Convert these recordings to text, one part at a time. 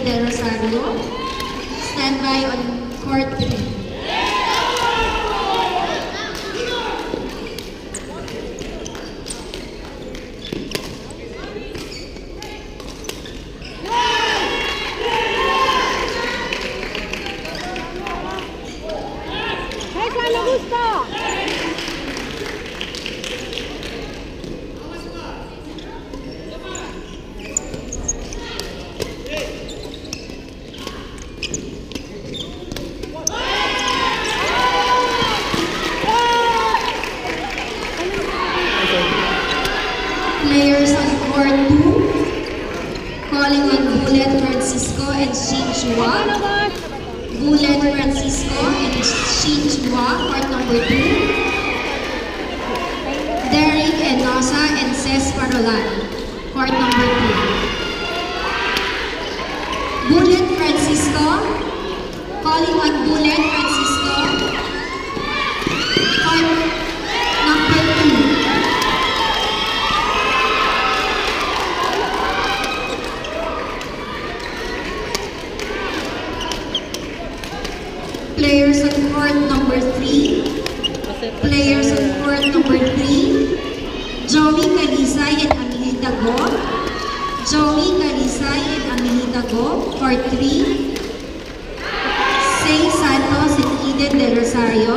Eden Del Rosario. Stand by on court 3. Players on court 2, calling on Bullet Francisco and Shin Chua. Bullet Francisco and Shin Chua, court number 2. Derek Enosa and Ces Parolani, court number 2. Bullet Francisco, calling on Bullet Francisco, court number 2. Players on court number 3. Players on court number 3. Joey Calisay and Amelita Go. Joey Calisay and Amelita Go, court 3. Say Santos and Eden Del Rosario.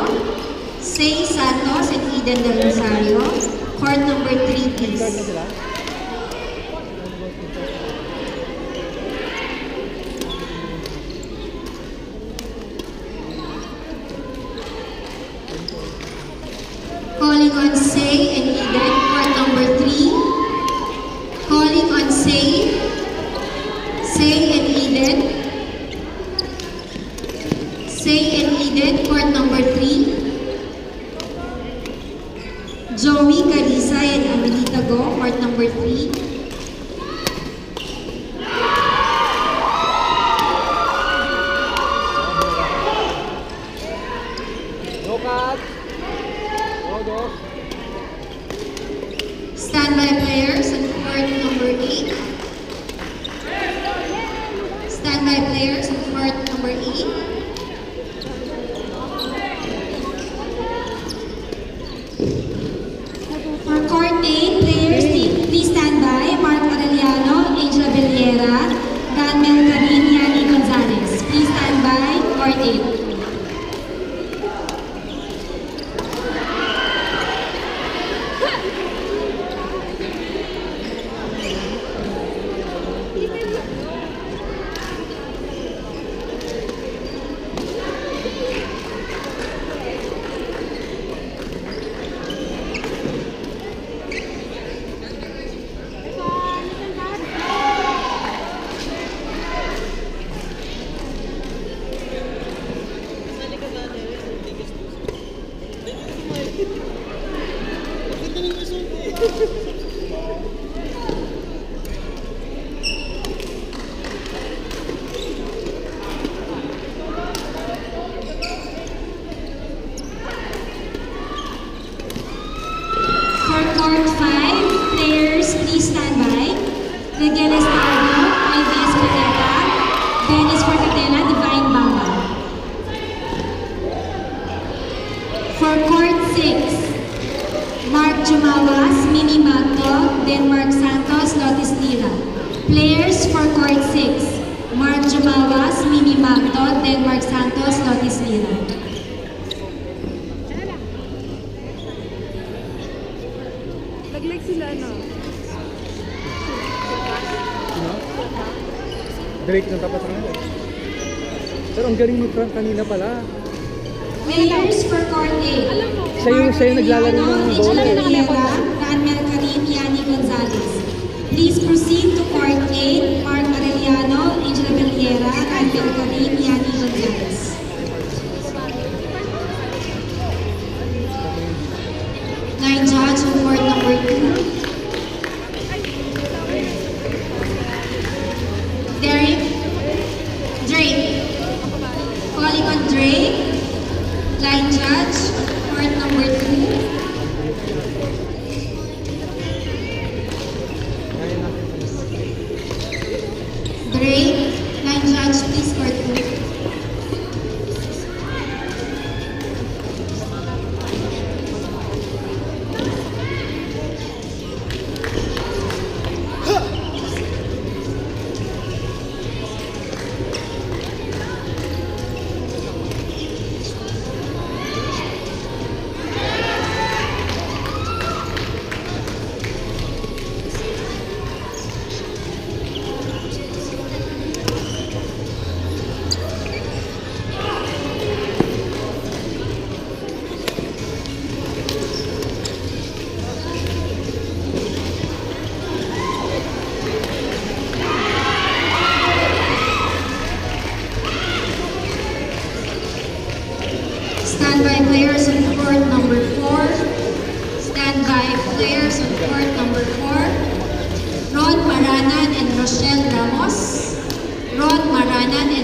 Say Santos and Eden Del Rosario, court number 3, please. Calling on Say and Eden, court number 3. Calling on Say and Eden. Say and Eden, court number 3. Joey Calisay and Amelita Go, court number 3. Standby players on court number 8. Standby players on court number 8. For court 8, players, please stand by. Mark Arellano, Angela Villera, Daniel Karin, Yani Gonzalez. Please stand by, court 8. For court 5, players, please stand by. Miguel Estrada, Ivy Espineta, Dennis Forcatena, Divine Bamba. For court 6, Mark Jumawas, Mini Mato, Denmark Santos, Lotis Lira. Players for court 6, Mark Jumawas, Mini Mato, Denmark Santos, Lotis Lira. Laglag sila, no? Drake ng tapat nila. Pero ang galing mo Frank kanina pala. Players for court 8. Siya yung naglalaro ng bola. Daniel Karin, Yani Gonzalez. Please proceed to court 8. Mark Arellano, Angela Villera, Daniel Karin, Yani Gonzalez. Line judge on court number 2. Drake. Calling on Drake. Line judge on court number 2.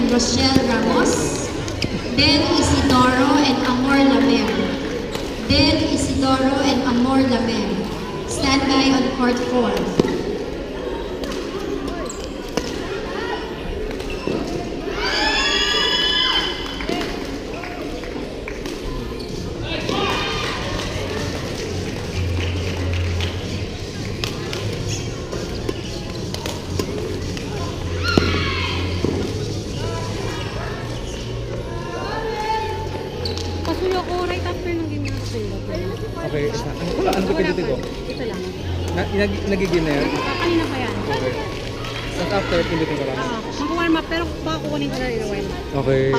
and Rochelle Ramos. Del Isidoro and Amor Lamer. Del Isidoro and Amor Lamer. Stand by on court 4. Pasuyo ko right after ng game na sa'yo. Okay. Ano ba dito ko? Ito lang. Nagiging na yan? Kanina pa yan. Okay. Tapos after, pindutin ko lang. Mag-warm up, pero baka kukunin ko na rin warm up. Okay.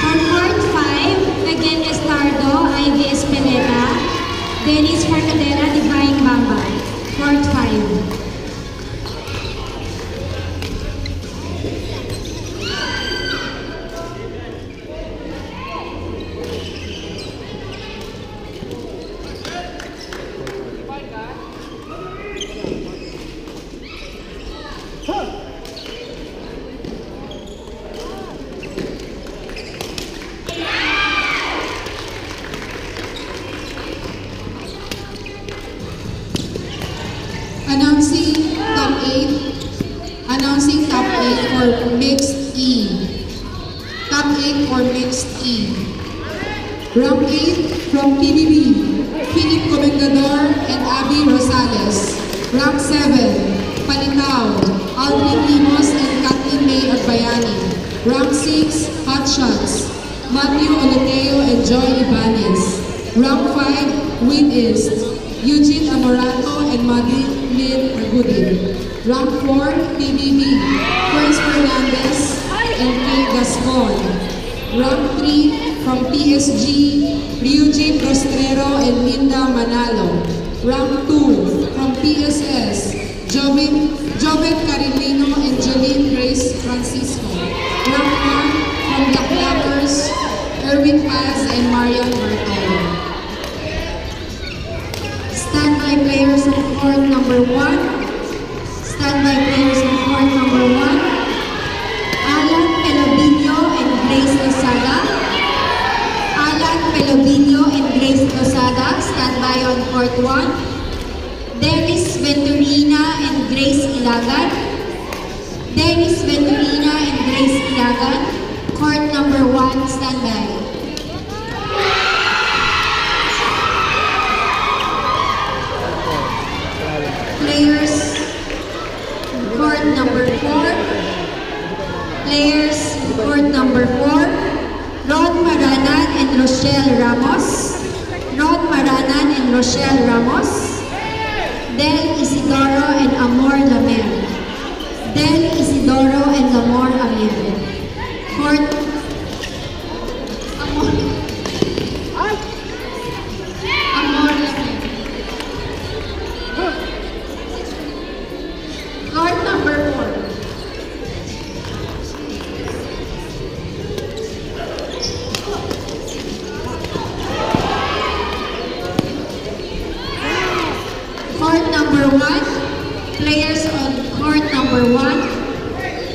From court 5, Naguen Estardo, Ivy Espeleta, Dennis Forcadera, Divine Bamba. Court 5. Announcing top 8. Announcing top 8 for mixed E. Top 8 for mixed E. Rank 8 from PBB, Philip Comendador and Abby Rosales. Rank 7, Panitaw, Aldrin Limos and Kathleen May Agbayani. Rank 6, Hotshots, Matthew Oloteo and Joy Ibanez. Rank 5, Win East, Eugene Amorato and Madeline Agudin. Rank 4, PBB, Prince Fernandez and Kay Gascon. Rank 3, from PSG, Ryujin Rostrero and Linda Manalo. Rank 2, from PSS, Joven Carilino and Jolene Grace Francisco. Rank 1, from the Clappers, Erwin Paz and Marian Bartolo. Standby players of court number 1. Standby players of court number 1. Alan Pelobino and Grace Lozada. Alan Pelobino and Grace Lozada. Standby on court 1. Dennis Venturina and Grace Ilagan. Dennis Venturina and Grace Ilagan. Court number 1. Standby. Players, court number 4. Players, court number 4. Ron Maranan and Rochelle Ramos. Ron Maranan and Rochelle Ramos. Del Isidoro and Amor Lamer. Del Isidoro and Amor Lamer. Court Amor Lamer. Court number 4. Court number 1. Players on court number 1.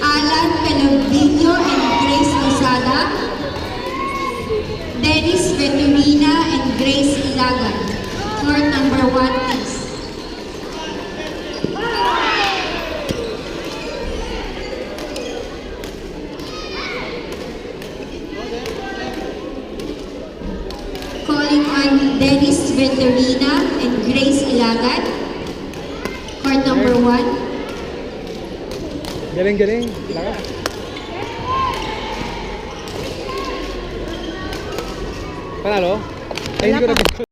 Alan Pelobino and Grace Lozada. Dennis Venturina and Grace Ilagan. Court number 1, please. Calling on Dennis Venturina and Grace Ilagan. Court number 1. Galing. Lakas. Panalo? Ay, hindi ko na